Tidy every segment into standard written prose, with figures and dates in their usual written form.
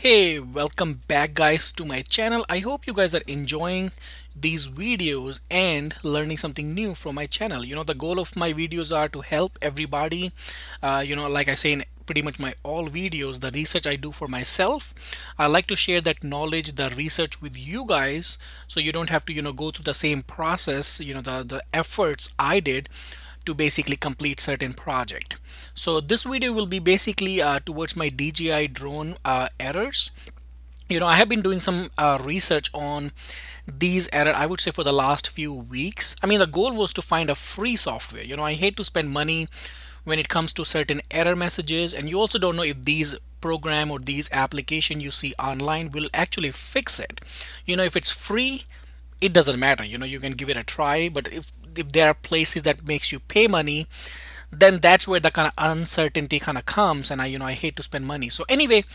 Hey, welcome back guys to my channel. I hope you guys are enjoying these videos and learning something new from my channel. The goal of my videos are to help everybody. Like I say in pretty much my all videos, the research I do for myself, I like to share that knowledge, the research with you guys, so you don't have to go through the same process, the efforts I did to basically complete certain project. So this video will be basically towards my DJI drone errors. I have been doing some research on these error, I would say, for the last few weeks. I mean, the goal was to find a free software. I hate to spend money when it comes to certain error messages, and you also don't know if these program or these application you see online will actually fix it. If it's free, it doesn't matter. You can give it a try, but if there are places that makes you pay money, then that's where the kind of uncertainty kind of comes, and I hate to spend money. So anyway,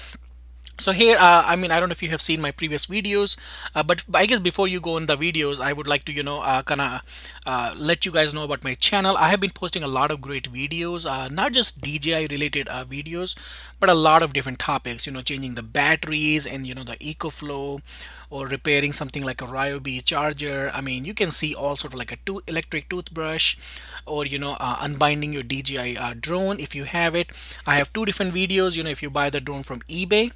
so here, I mean, I don't know if you have seen my previous videos, but I guess before you go in the videos, I would like to, kind of let you guys know about my channel. I have been posting a lot of great videos, not just DJI related videos, but a lot of different topics, changing the batteries and, the EcoFlow, or repairing something like a Ryobi charger. I mean, you can see all sort of like a electric toothbrush, or, unbinding your DJI drone if you have it. I have two different videos. If you buy the drone from eBay,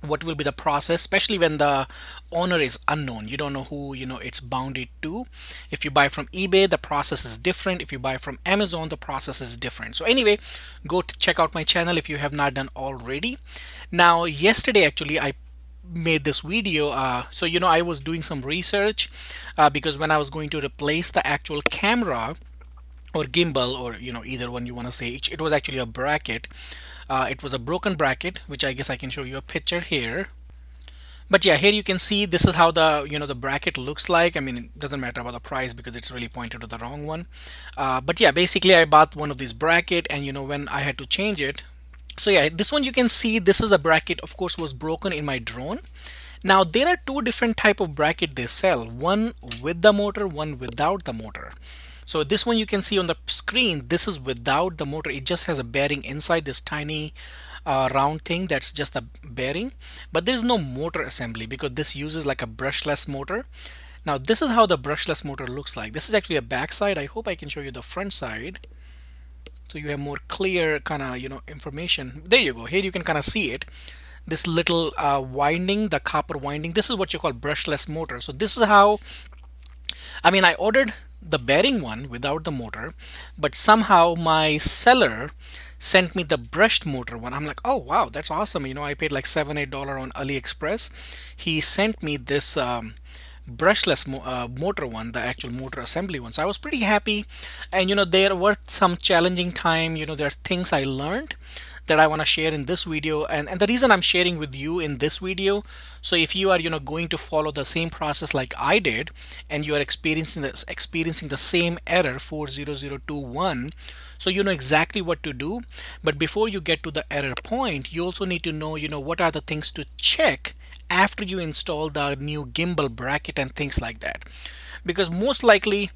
what will be the process, especially when the owner is unknown, you don't know who it's bounded to. If you buy from eBay, the process is different. If you buy from Amazon, the process is different. So anyway, go to check out my channel if you have not done already. Now, yesterday actually I made this video. So I was doing some research, because when I was going to replace the actual camera or gimbal, or either one you want to say, it was actually a bracket. It was a broken bracket, which I guess I can show you a picture here. But yeah, here you can see this is how the the bracket looks like. I mean, it doesn't matter about the price because it's really pointed to the wrong one. But yeah, basically I bought one of these bracket, and when I had to change it. So yeah, this one you can see, this is the bracket, of course, was broken in my drone. Now there are two different type of bracket they sell, one with the motor, one without the motor. So this one you can see on the screen, this is without the motor. It just has a bearing inside, this tiny round thing, that's just a bearing, but there's no motor assembly because this uses like a brushless motor. Now this is how the brushless motor looks like. This is actually a back side. I hope I can show you the front side so you have more clear kind of information. There you go. Here you can kind of see it, this little winding, the copper winding. This is what you call brushless motor. So this is how, I mean, I ordered the bearing one without the motor, but somehow my seller sent me the brushed motor one. I'm like, oh wow, that's awesome. I paid like $7-8 on AliExpress. He sent me this brushless motor one, the actual motor assembly one. So I was pretty happy, and there were some challenging time. There are things I learned that I want to share in this video, and the reason I'm sharing with you in this video, so if you are going to follow the same process like I did, and you are experiencing the same error 40021, so you know exactly what to do. But before you get to the error point, you also need to know what are the things to check after you install the new gimbal bracket and things like that. Because most likely,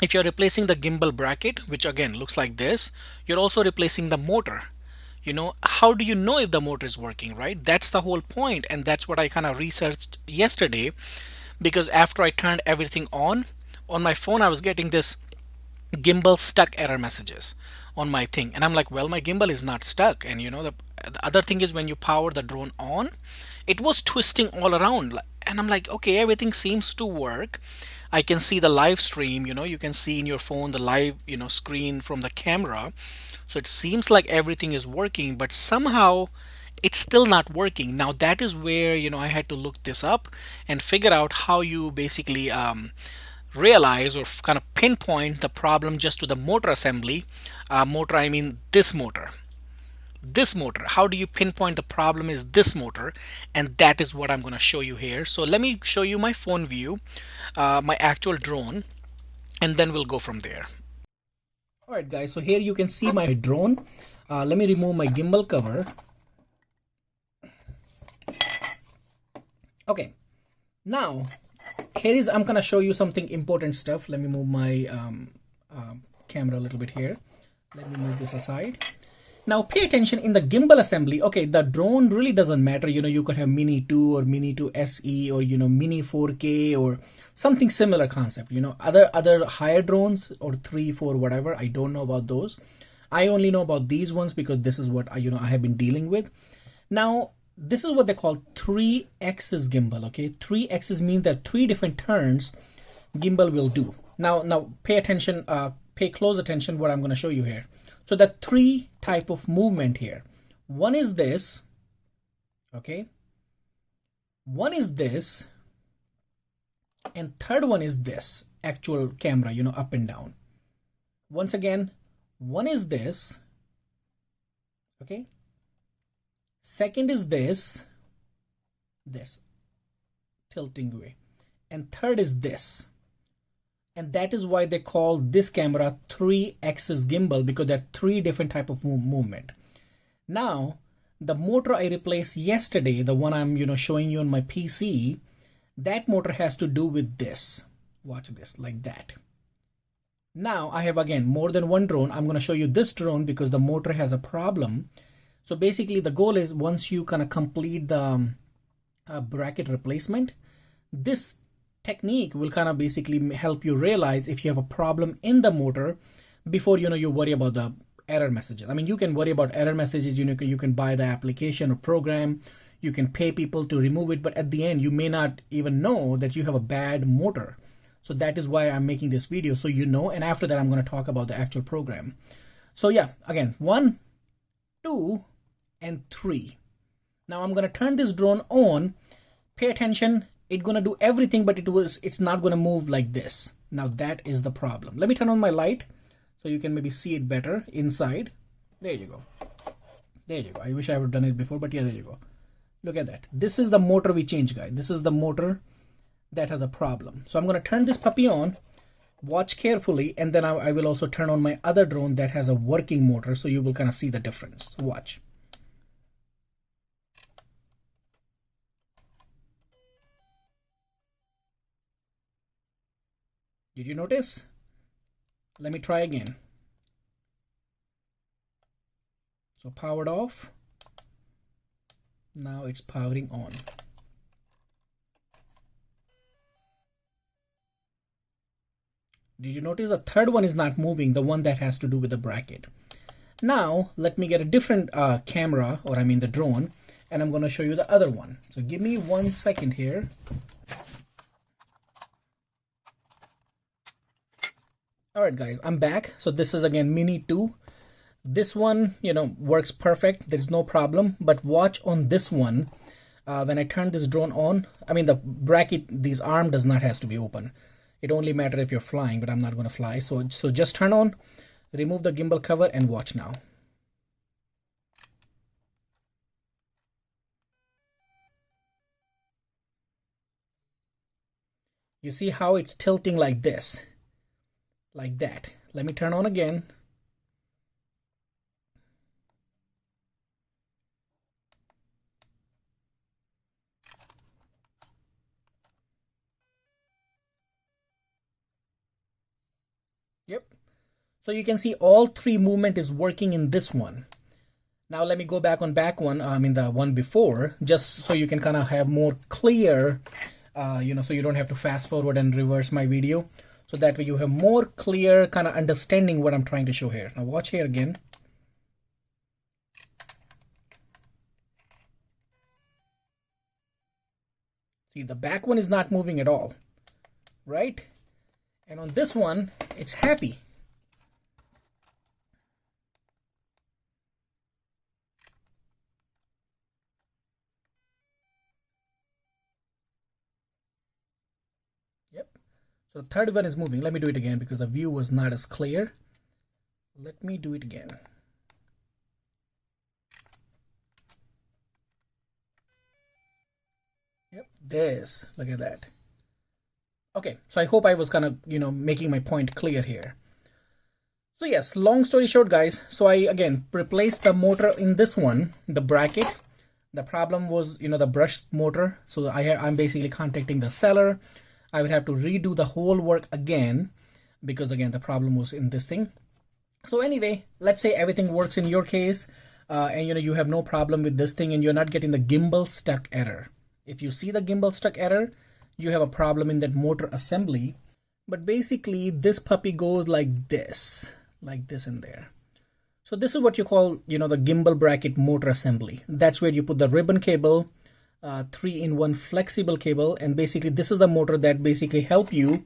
if you're replacing the gimbal bracket, which again looks like this, you're also replacing the motor. How do you know if the motor is working, right? That's the whole point, and that's what I kind of researched yesterday. Because after I turned everything on my phone, I was getting this gimbal stuck error messages on my thing, and I'm like, well, my gimbal is not stuck. And the other thing is, when you power the drone on, it was twisting all around, and I'm like, okay, everything seems to work. I can see the live stream, you can see in your phone the live screen from the camera. So it seems like everything is working, but somehow it's still not working. Now that is where I had to look this up and figure out how you basically realize or kind of pinpoint the problem just to the motor assembly. Motor, I mean this motor. This motor, how do you pinpoint the problem is this motor? And that is what I'm going to show you here. So let me show you my phone view, my actual drone, and then we'll go from there. Alright guys, so here you can see my drone. Let me remove my gimbal cover. Okay, now I'm gonna show you something important stuff. Let me move my camera a little bit here. Let me move this aside. Now pay attention in the gimbal assembly. Okay, the drone really doesn't matter. You could have Mini 2 or Mini 2 SE or Mini 4K or something similar concept. Other higher drones or 3, 4, whatever. I don't know about those. I only know about these ones because this is what I have been dealing with. Now this is what they call 3-axis gimbal. Okay, 3-axis means that 3 different turns gimbal will do. Now pay attention. Pay close attention what I'm going to show you here. So the 3 type of movement here. One is this, okay? One is this, and third one is this actual camera, up and down. Once again, one is this, okay? Second is this tilting way, and third is this. And that is why they call this camera 3-axis gimbal, because there are 3 different type of movement. Now, the motor I replaced yesterday, the one I'm showing you on my PC, that motor has to do with this. Watch this, like that. Now I have again more than one drone. I'm going to show you this drone because the motor has a problem. So basically the goal is once you kind of complete the bracket replacement, this technique will kind of basically help you realize if you have a problem in the motor before you worry about the error messages. I mean, you can worry about error messages, you can buy the application or program, you can pay people to remove it, but at the end you may not even know that you have a bad motor. So that is why I'm making this video, so and after that I'm going to talk about the actual program. So yeah, again, 1, 2 and 3. Now I'm going to turn this drone on. Pay attention. It's going to do everything, but it's not going to move like this. Now that is the problem. Let me turn on my light so you can maybe see it better inside. There you go. There you go. I wish I would have done it before, but yeah, there you go. Look at that. This is the motor we changed, guys. This is the motor that has a problem. So I'm going to turn this puppy on. Watch carefully, and then I will also turn on my other drone that has a working motor, so you will kind of see the difference. Watch. Did you notice? Let me try again. So powered off. Now it's powering on. Did you notice the third one is not moving, the one that has to do with the bracket? Now let me get a different camera, or I mean the drone, and I'm going to show you the other one. So give me 1 second here. Alright guys, I'm back. So this is again Mini 2. This one, works perfect. There's no problem. But watch on this one. When I turn this drone on, I mean the bracket, this arm does not has to be open. It only matters if you're flying, but I'm not going to fly. So just turn on, remove the gimbal cover, and watch now. You see how it's tilting like this? Like that. Let me turn on again. Yep. So you can see all 3 movement is working in this one. Now let me go back on the one before, just so you can kind of have more clear, so you don't have to fast forward and reverse my video. So that way you have more clear kind of understanding what I'm trying to show here. Now watch here again. See, the back one is not moving at all, right? And on this one, it's happy. So the third one is moving. Let me do it again because the view was not as clear. Let me do it again. Yep, this. Look at that. Okay, so I hope I was kind of, making my point clear here. So yes, long story short, guys. So I, again, replaced the motor in this one, the bracket. The problem was, the brush motor. So I'm basically contacting the seller. I would have to redo the whole work again because again the problem was in this thing. So anyway, let's say everything works in your case. and you have no problem with this thing and you're not getting the gimbal stuck error. If you see the gimbal stuck error, you have a problem in that motor assembly. But basically this puppy goes like this in there. So this is what you call, the gimbal bracket motor assembly. That's where you put the ribbon cable, 3-in-1 flexible cable, and basically this is the motor that basically help you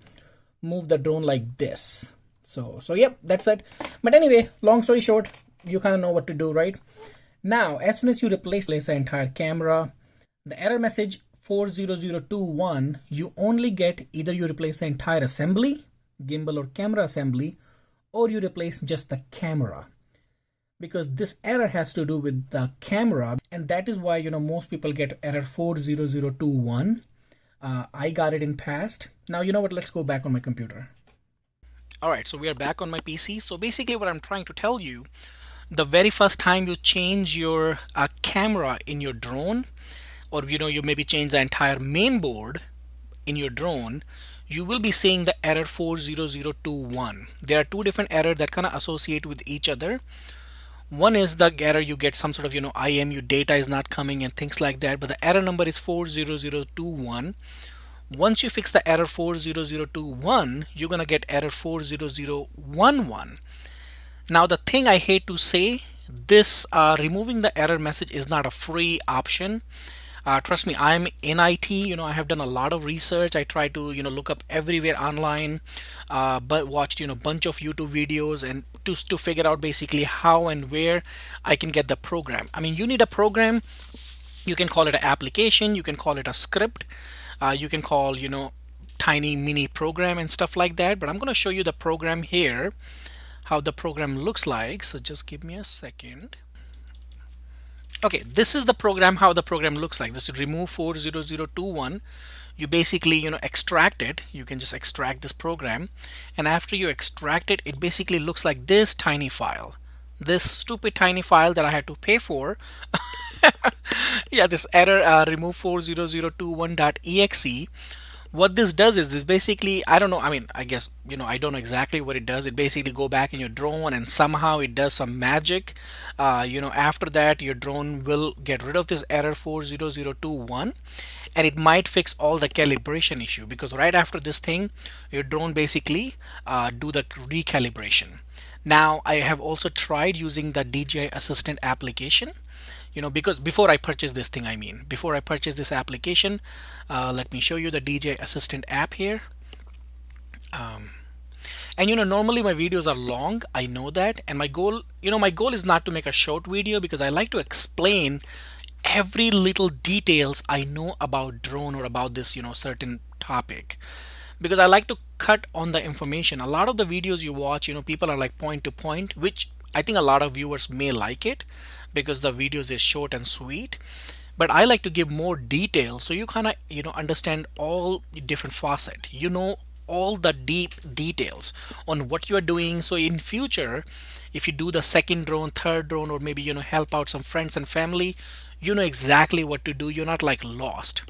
move the drone like this. So yep, that's it. But anyway, long story short, you kind of know what to do, right? Now, as soon as you replace the entire camera, the error message 40021, you only get either you replace the entire assembly, gimbal or camera assembly, or you replace just the camera. Because this error has to do with the camera, and that is why most people get error 40021. I got it in past. Now you know what, let's go back on my computer. Alright, so we are back on my PC. So basically what I'm trying to tell you, the very first time you change your camera in your drone, or you maybe change the entire main board in your drone, you will be seeing the error 40021. There are two different errors that kind of associate with each other. One is the error you get some sort of IMU data is not coming and things like that, but the error number is 40021. Once you fix the error 40021, you're gonna get error 40011. Now the thing I hate to say, this removing the error message is not a free option. Trust me, I'm in IT. I have done a lot of research. I try to look up everywhere online, but watched bunch of YouTube videos and to figure out basically how and where I can get the program. I mean, you need a program. You can call it an application. You can call it a script. You can call tiny mini program and stuff like that. But I'm going to show you the program here, how the program looks like. So just give me a second. Okay, this is the program, how the program looks like. This is remove 40021. You basically extract it. You can just extract this program, and after you extract it, it basically looks like this tiny file, this stupid tiny file that I had to pay for. Yeah, this error remove 40021.exe. What this does is this basically, I don't know, I mean, I guess I don't know exactly what it does. It basically go back in your drone and somehow it does some magic. After that your drone will get rid of this error 40021, and it might fix all the calibration issue, because right after this thing your drone basically do the recalibration. Now I have also tried using the DJI Assistant application, because before I purchased this thing, before I purchased this application, let me show you the DJI Assistant app here. And normally my videos are long, I know that, and my goal is not to make a short video, because I like to explain every little details I know about drone or about this certain topic, because I like to cut on the information. A lot of the videos you watch, people are like point to point, which I think a lot of viewers may like it because the videos is short and sweet, but I like to give more detail so you kind of understand all different facets, all the deep details on what you are doing. So in future, if you do the second drone, third drone, or maybe help out some friends and family, you know exactly what to do. You're not like lost.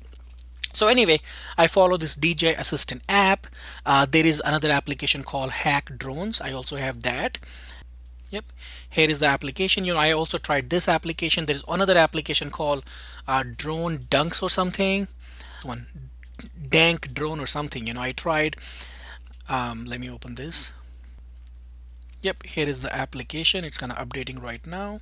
So anyway, I follow this DJI Assistant app. There is another application called Hack Drones. I also have that. Yep, here is the application. I also tried this application. There is another application called Drone Dunks or something. One Dank Drone or something. I tried. Let me open this. Yep, here is the application. It's kind of updating right now.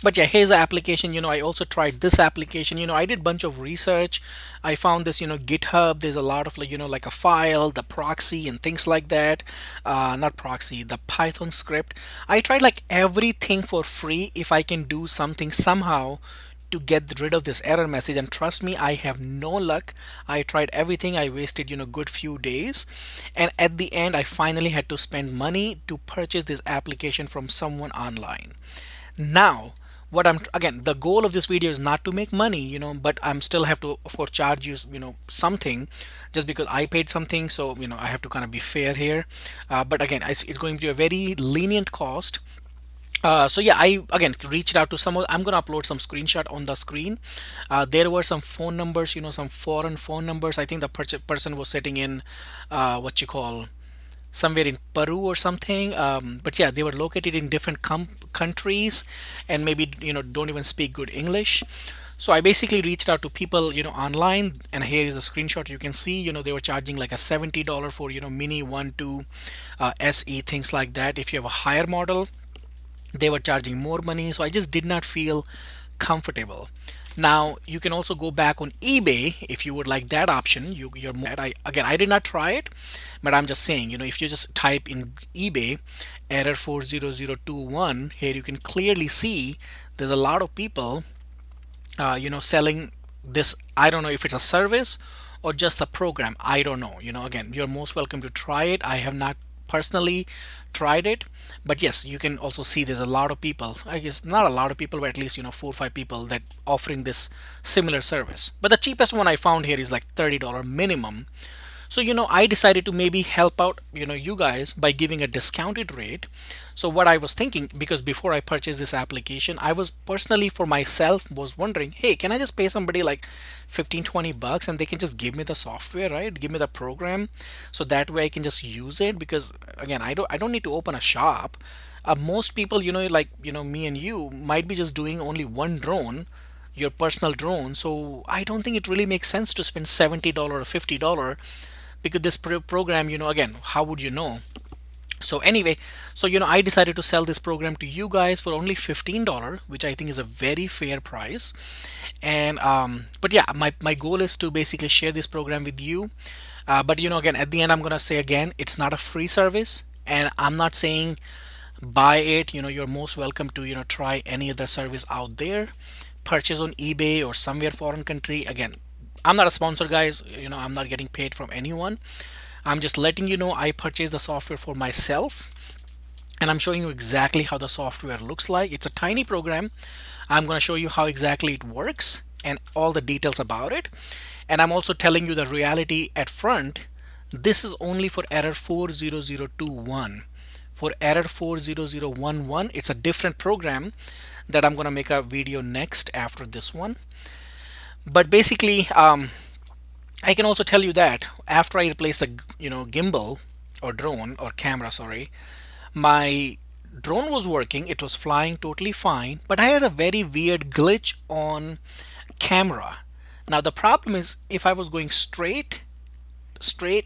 But yeah, here's the application. I also tried this application. I did bunch of research. I found this GitHub. There's a lot of like a file, the proxy and things like that. Not proxy, the Python script. I tried like everything for free if I can do something somehow to get rid of this error message, and trust me, I have no luck. I tried everything. I wasted good few days, and at the end I finally had to spend money to purchase this application from someone online. Now what again, the goal of this video is not to make money, but I'm still have to of course charge you something, just because I paid something. So I have to kind of be fair here, but again, it's going to be a very lenient cost. So yeah, I again reached out to some of, I'm gonna upload some screenshot on the screen. There were some phone numbers, some foreign phone numbers. I think the person was sitting in what you call somewhere in Peru or something. But yeah, they were located in different countries, and maybe don't even speak good English. So I basically reached out to people online, and here is the screenshot. You can see they were charging like a $70 for mini 1 2 SE, things like that. If you have a higher model, they were charging more money, so I just did not feel comfortable. Now you can also go back on eBay if you would like that option. You're more, I did not try it, but I'm just saying, if you just type in eBay error 40021, here you can clearly see there's a lot of people selling this. I don't know if it's a service or just a program. I don't know. Again, you're most welcome to try it. I have not personally tried it, but yes, you can also see there's a lot of people. I guess not a lot of people, but at least 4 or 5 people that offering this similar service. But the cheapest one I found here is like $30 minimum. So, I decided to maybe help out, you guys by giving a discounted rate. So what I was thinking, because before I purchased this application, I was personally for myself was wondering, hey, can I just pay somebody like 15-20 bucks and they can just give me the software, right? Give me the program. So that way I can just use it, because again, I don't need to open a shop. Most people, like, me and you might be just doing only one drone, your personal drone. So I don't think it really makes sense to spend $70 or $50, because this program, again, how would you know? So anyway, so I decided to sell this program to you guys for only $15, which I think is a very fair price. And but yeah, my goal is to basically share this program with you. But again, at the end, I'm gonna say again, it's not a free service, and I'm not saying buy it. You're most welcome to try any other service out there, purchase on eBay or somewhere foreign country. Again, I'm not a sponsor, guys. I'm not getting paid from anyone. I'm just letting you know I purchased the software for myself, and I'm showing you exactly how the software looks like. It's a tiny program. I'm going to show you how exactly it works and all the details about it. And I'm also telling you the reality at front. This is only for error 40021. For error 40011, it's a different program that I'm going to make a video next after this one. But basically, I can also tell you that after I replaced the gimbal or drone or camera, sorry, my drone was working. It was flying totally fine, but I had a very weird glitch on camera. Now the problem is, if I was going straight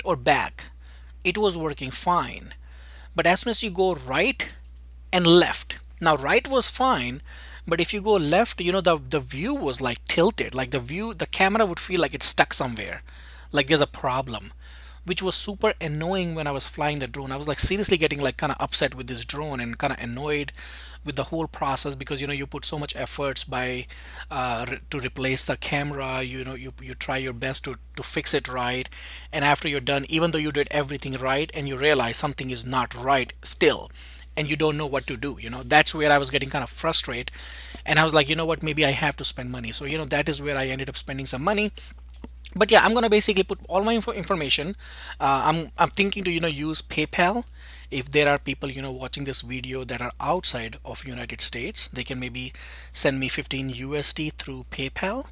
or back, it was working fine. But as soon as you go right and left, now right was fine, but if you go left, the view was like tilted, like the camera would feel like it's stuck somewhere, like there's a problem, which was super annoying when I was flying the drone. I was like seriously getting like kind of upset with this drone and kind of annoyed with the whole process, because you put so much efforts by to replace the camera. You try your best to fix it right, and after you're done, even though you did everything right, and you realize something is not right still, and you don't know what to do. That's where I was getting kind of frustrated, and I was like, what, maybe I have to spend money. So that is where I ended up spending some money. But yeah, I'm gonna basically put all my information. I'm thinking to use PayPal. If there are people watching this video that are outside of United States, they can maybe send me 15 USD through PayPal.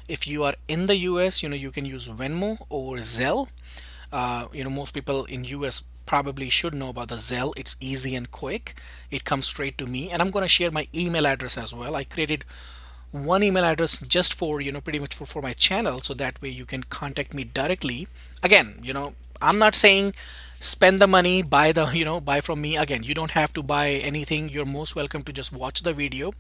If you are in the US, you can use Venmo or Zelle. Most people in US probably should know about the Zelle. It's easy and quick. It comes straight to me, and I'm gonna share my email address as well. I created one email address just for pretty much for my channel, so that way you can contact me directly. Again, I'm not saying spend the money, buy the buy from me. Again, you don't have to buy anything. You're most welcome to just watch the video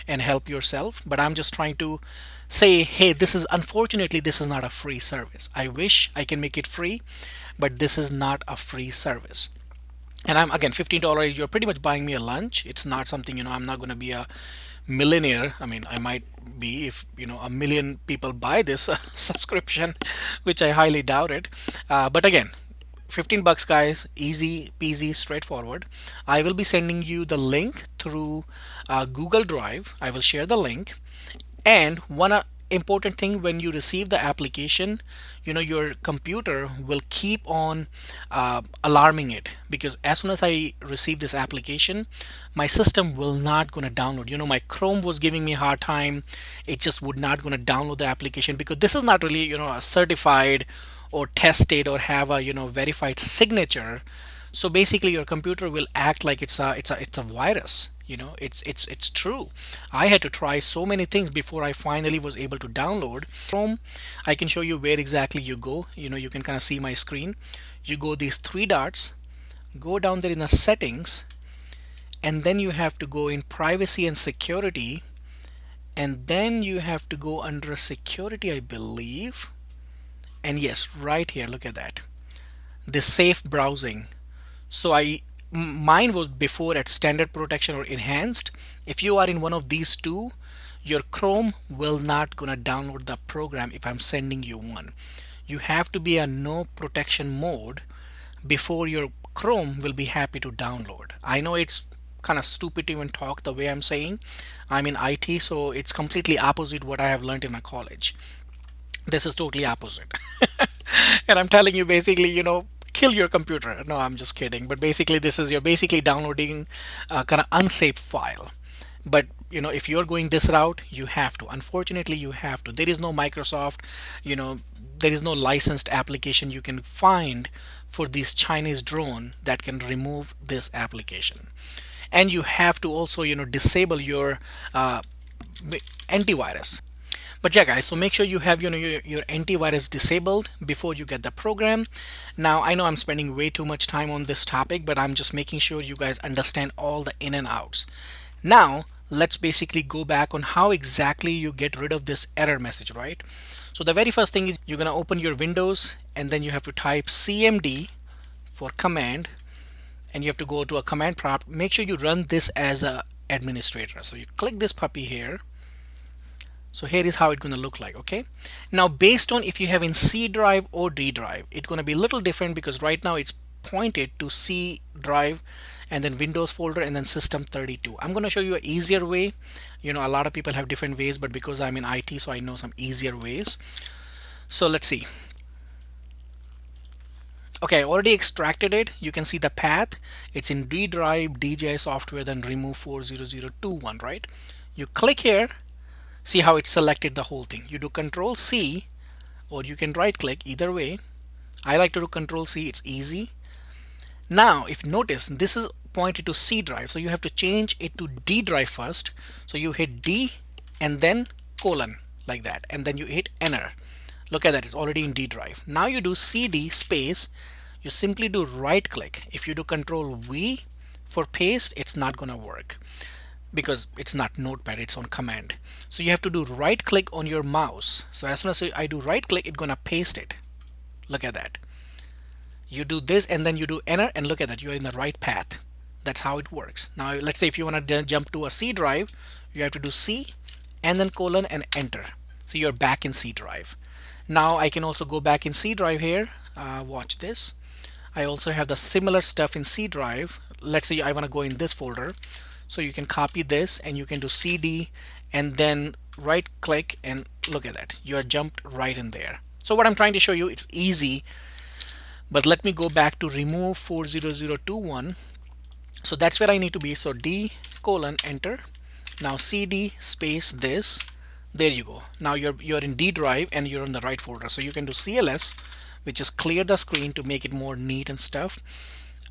and help yourself, but I'm just trying to say, hey, this is, unfortunately, this is not a free service. I wish I can make it free, but this is not a free service. And I'm, again, $15, you're pretty much buying me a lunch. It's not something, I'm not going to be a millionaire. I mean, I might be if a million people buy this subscription, which I highly doubt it. But again, 15 bucks, guys, easy peasy, straightforward. I will be sending you the link through Google Drive. I will share the link. And one important thing, when you receive the application, your computer will keep on alarming it, because as soon as I receive this application, my system will not going to download. My Chrome was giving me a hard time. It just would not going to download the application, because this is not really a certified or tested or have a verified signature. So basically your computer will act like it's a virus. It's true. I had to try so many things before I finally was able to download Chrome. I can show you where exactly you go. You can kind of see my screen. You go these three dots, go down there in the settings, and then you have to go in privacy and security, and then you have to go under security, I believe. And yes, right here, look at that, the safe browsing. So mine was before at standard protection or enhanced. If you are in one of these two, your Chrome will not gonna download the program if I'm sending you one. You have to be a no protection mode before your Chrome will be happy to download. I know it's kind of stupid to even talk the way I'm saying. I'm in IT, so it's completely opposite what I have learned in my college. This is totally opposite. And I'm telling you, basically, kill your computer. No, I'm just kidding. But basically, this is you're basically downloading a kind of unsafe file. But if you're going this route, you have to. Unfortunately, you have to. There is no Microsoft, there is no licensed application you can find for this Chinese drone that can remove this application. And you have to also, disable your antivirus. But yeah, guys, so make sure you have your antivirus disabled before you get the program. Now I know I'm spending way too much time on this topic, but I'm just making sure you guys understand all the in and outs. Now let's basically go back on how exactly you get rid of this error message, right? So the very first thing is you're gonna open your Windows, and then you have to type CMD for command, and you have to go to a command prompt. Make sure you run this as a administrator. So you click this puppy here. So here is how it's going to look like. Okay, now based on if you have in C drive or D drive, it's going to be a little different, because right now it's pointed to C drive and then Windows folder and then system 32. I'm going to show you an easier way. A lot of people have different ways, but because I'm in IT, so I know some easier ways. So let's see. Okay, I already extracted it. You can see the path. It's in D drive, DJI software, then remove 40021, right? You click here. See how it selected the whole thing. You do Control C, or you can right click, either way. I like to do Control C, it's easy. Now if notice, this is pointed to C drive, so you have to change it to D drive first. So you hit D and then colon, like that, and then you hit enter. Look at that, it's already in D drive. Now you do CD space, you simply do right click. If you do Control V for paste, it's not gonna work, because it's not notepad, it's on command. So you have to do right click on your mouse. So as soon as I do right click, it's gonna paste it. Look at that. You do this and then you do enter, and look at that, you're in the right path. That's how it works. Now let's say if you want to jump to a C drive, you have to do C and then colon and enter. So you're back in C drive. Now I can also go back in C drive here. Watch this. I also have the similar stuff in C drive. Let's say I want to go in this folder. So you can copy this and you can do CD and then right click, and look at that, you are jumped right in there. So what I'm trying to show you, it's easy, but let me go back to remove 40021. So that's where I need to be. So D colon enter. Now CD space this. There you go. Now you're in D drive and you're in the right folder. So you can do CLS, which is clear the screen to make it more neat and stuff.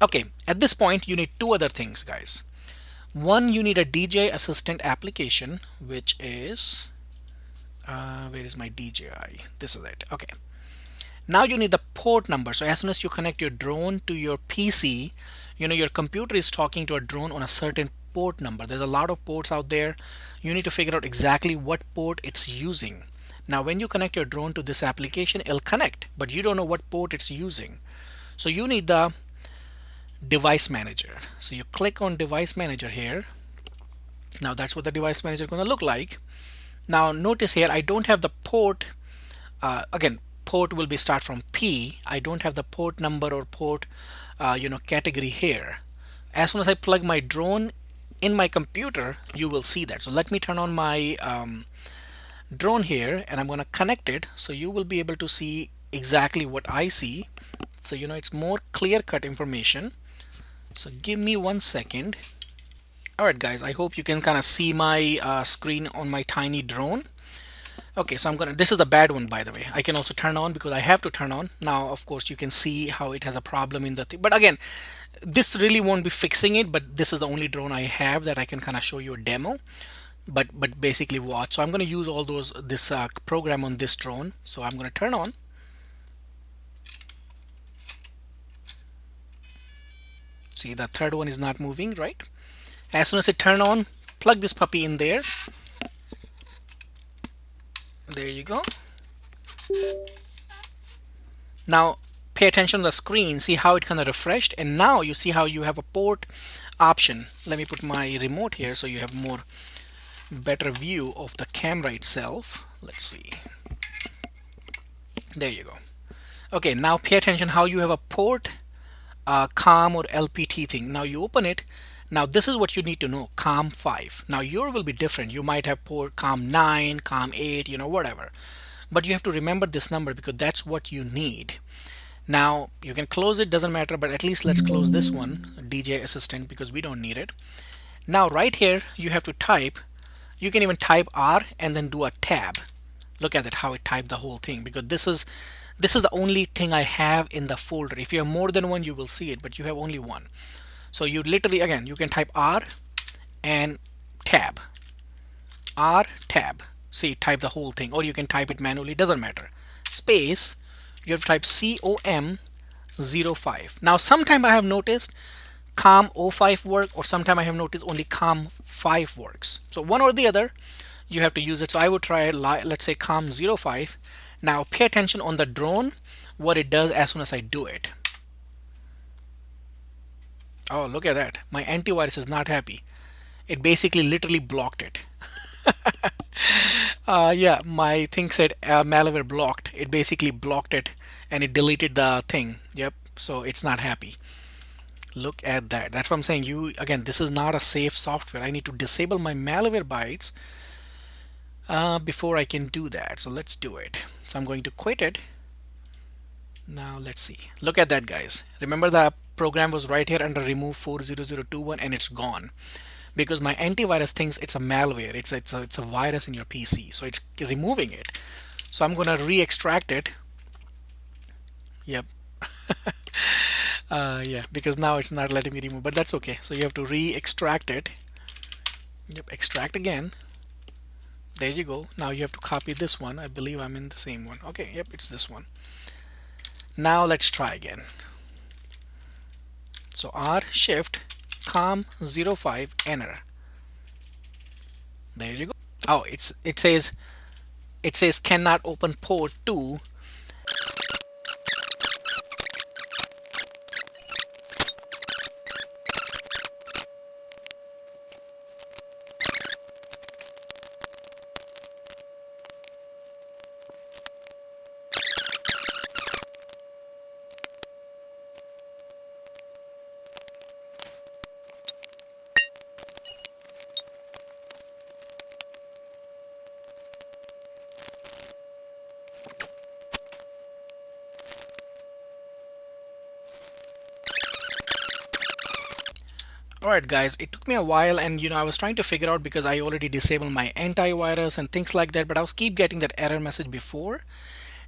Okay, at this point you need two other things, guys. One, you need a DJI assistant application, which is where is my DJI? This is it. Okay. Now you need the port number. So as soon as you connect your drone to your PC, your computer is talking to a drone on a certain port number. There's a lot of ports out there. You need to figure out exactly what port it's using. Now when you connect your drone to this application, it'll connect, but you don't know what port it's using. So you need the device manager. So you click on device manager here. Now that's what the device manager is going to look like. Now notice here I don't have the port. Again, port will be start from P. I don't have the port number or port category here. As soon as I plug my drone in my computer, you will see that. So let me turn on my drone here, and I'm going to connect it so you will be able to see exactly what I see. So it's more clear-cut information. So give me 1 second. Alright guys, I hope you can kind of see my screen on my tiny drone. Okay, so this is the bad one, by the way. I can also turn on because I have to turn on. Now, of course, you can see how it has a problem in the thing. But again, this really won't be fixing it, but this is the only drone I have that I can kind of show you a demo. But basically watch. So I'm going to use all this program on this drone. So I'm going to turn on. See, the third one is not moving, right? As soon as it turn on, plug this puppy in there. There you go. Now pay attention to the screen, see how it kind of refreshed, and now you see how you have a port option. Let me put my remote here so you have more better view of the camera itself. Let's see. There you go. Okay, now pay attention how you have a port COM or LPT thing. Now you open it. Now this is what you need to know, COM 5. Now yours will be different. You might have port COM 9, COM 8, whatever. But you have to remember this number because that's what you need. Now you can close it, doesn't matter, but at least let's close this one, DJI Assistant, because we don't need it. Now right here you have to type, you can even type R and then do a tab. Look at it, how it typed the whole thing, because this is the only thing I have in the folder. If you have more than one, you will see it, but you have only one. So you literally, again, you can type R and tab. R tab. See, type the whole thing, or you can type it manually, doesn't matter. Space, you have to type COM05. Now sometime I have noticed COM05 work, or sometime I have noticed only COM5 works. So one or the other, you have to use it. So I would try, let's say COM05. Now pay attention on the drone, what it does as soon as I do it. Oh, look at that. My antivirus is not happy. It basically literally blocked it. Yeah, my thing said malware blocked. It basically blocked it and it deleted the thing. Yep, so it's not happy. Look at that. That's what I'm saying. Again, this is not a safe software. I need to disable my malware bytes before I can do that. So let's do it. So I'm going to quit it. Now let's see. Look at that, guys. Remember the program was right here under remove 40021 and it's gone because my antivirus thinks it's a malware. It's a virus in your PC, so it's removing it. So I'm gonna re-extract it. Yep. Yeah, because now it's not letting me remove, but that's okay. So you have to re-extract it. Yep, extract again. There you go. Now you have to copy this one. I believe I'm in the same one. Okay, yep, it's this one. Now let's try again. So R shift COM05 enter. There you go. Oh, it says cannot open port 2. Alright guys, it took me a while, and I was trying to figure out because I already disabled my antivirus and things like that, but I was keep getting that error message before.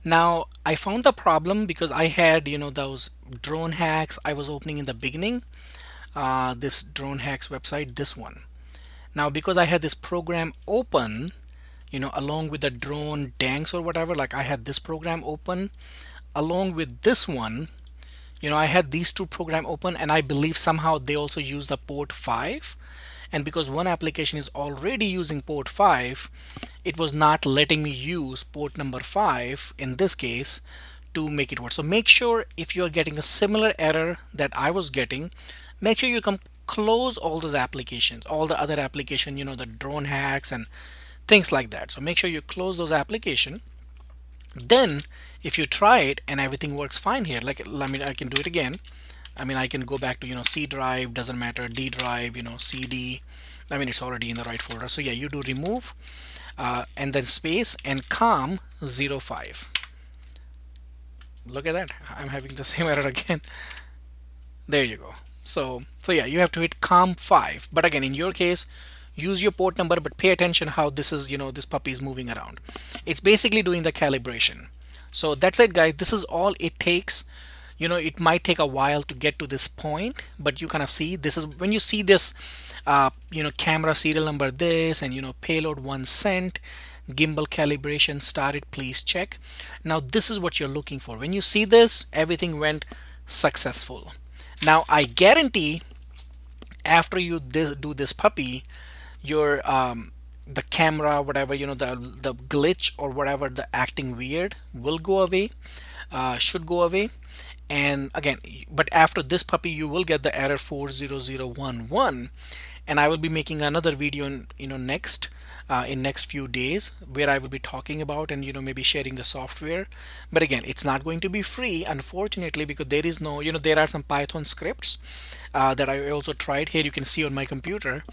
Now I found the problem because I had those drone hacks I was opening in the beginning, this drone hacks website, this one. Now because I had this program open, along with the drone danks or whatever, like I had this program open along with this one. I had these two program open, and I believe somehow they also use the port 5, and because one application is already using port 5, it was not letting me use port number 5 in this case to make it work. So make sure if you're getting a similar error that I was getting, make sure you come close all those applications, all the other application, the drone hacks and things like that. So make sure you close those applications. Then if you try it and everything works fine here, like I can do it again. I can go back to C drive, doesn't matter, D drive, CD. It's already in the right folder. So yeah, you do remove. and then space and calm 05. Look at that, I'm having the same error again. There you go. So yeah, you have to hit calm 5, but again, in your case, use your port number, but pay attention how this is, this puppy is moving around. It's basically doing the calibration. So that's it, guys. This is all it takes. It might take a while to get to this point, but you kind of see, this is when you see this, camera serial number this, and payload 1 cent, gimbal calibration started, please check. Now this is what you're looking for. When you see this, everything went successful. Now I guarantee after you do this puppy, your the camera, whatever, the glitch or whatever, the acting weird will go away, should go away. And again, but after this puppy, you will get the error 40011, and I will be making another video next in next few days, where I will be talking about and maybe sharing the software. But again, it's not going to be free, unfortunately, because there is no, there are some Python scripts that I also tried. Here you can see on my computer,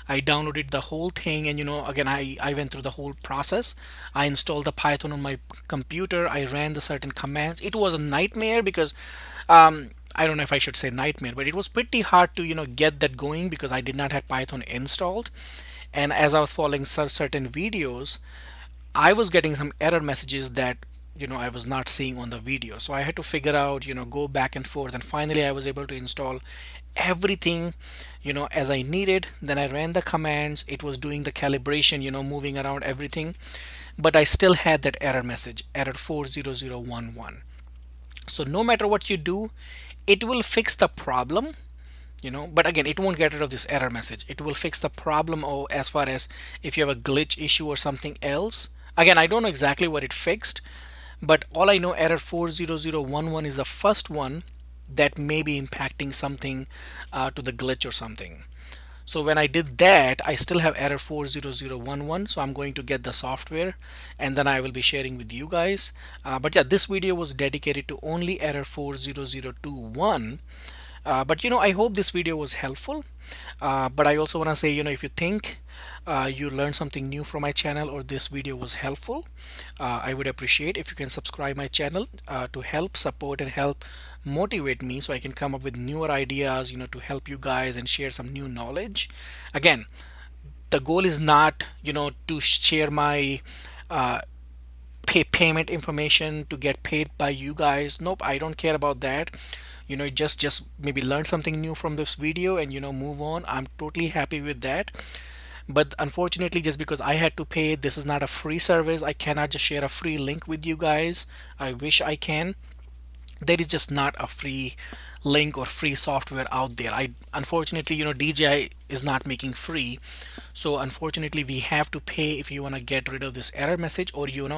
I downloaded the whole thing, and again, I went through the whole process. I installed the Python on my computer, I ran the certain commands. It was a nightmare because I don't know if I should say nightmare, but it was pretty hard to get that going because I did not have Python installed. And as I was following certain videos, I was getting some error messages that I was not seeing on the video. So I had to figure out, go back and forth, and finally I was able to install everything as I needed. Then I ran the commands, it was doing the calibration, moving around everything, but I still had that error message, error 40011. So no matter what you do, it will fix the problem, but again, it won't get rid of this error message. It will fix the problem, or as far as if you have a glitch issue or something else. Again, I don't know exactly what it fixed, but all I know, error 40011 is the first one that may be impacting something to the glitch or something. So when I did that, I still have error 40011. So I'm going to get the software, and then I will be sharing with you guys. But yeah, this video was dedicated to only error 40021. But I hope this video was helpful. But I also want to say, if you think you learned something new from my channel, or this video was helpful, I would appreciate if you can subscribe my channel to help support and help motivate me, so I can come up with newer ideas, to help you guys and share some new knowledge. Again, the goal is not, to share my payment information to get paid by you guys. Nope, I don't care about that. Just maybe learn something new from this video and move on. I'm totally happy with that. But unfortunately, just because I had to pay, this is not a free service. I cannot just share a free link with you guys. I wish I can. There is just not a free link or free software out there. Unfortunately, DJI is not making free. So unfortunately, we have to pay if you want to get rid of this error message, or you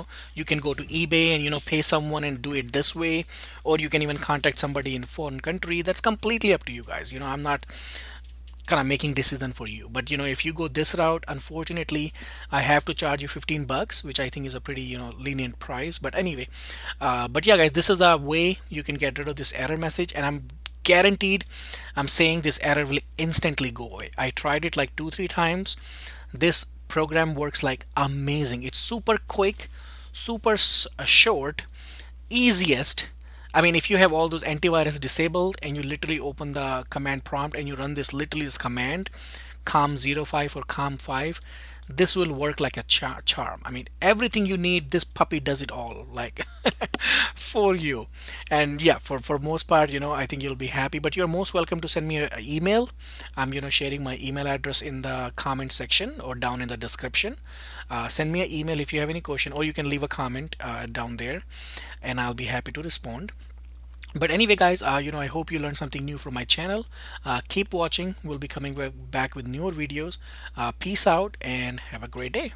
can go to eBay and pay someone and do it this way, or you can even contact somebody in a foreign country. That's completely up to you guys. I'm not kind of making decision for you. But if you go this route, unfortunately, I have to charge you $15, which I think is a pretty lenient price. But anyway, but yeah, guys, this is the way you can get rid of this error message, and I'm guaranteed, I'm saying, this error will instantly go away. I tried it like 2-3 times. This program works like amazing. It's super quick, super short, easiest. I mean, if you have all those antivirus disabled and you literally open the command prompt and you run this command, calm05 or calm5, this will work like a charm. I mean, everything you need, this puppy does it all, like for you. And yeah, for most part, I think you'll be happy. But you're most welcome to send me an email. I'm sharing my email address in the comment section or down in the description. Send me an email if you have any question, or you can leave a comment down there, and I'll be happy to respond. But anyway, guys, I hope you learned something new from my channel. Keep watching. We'll be coming back with newer videos. Peace out and have a great day.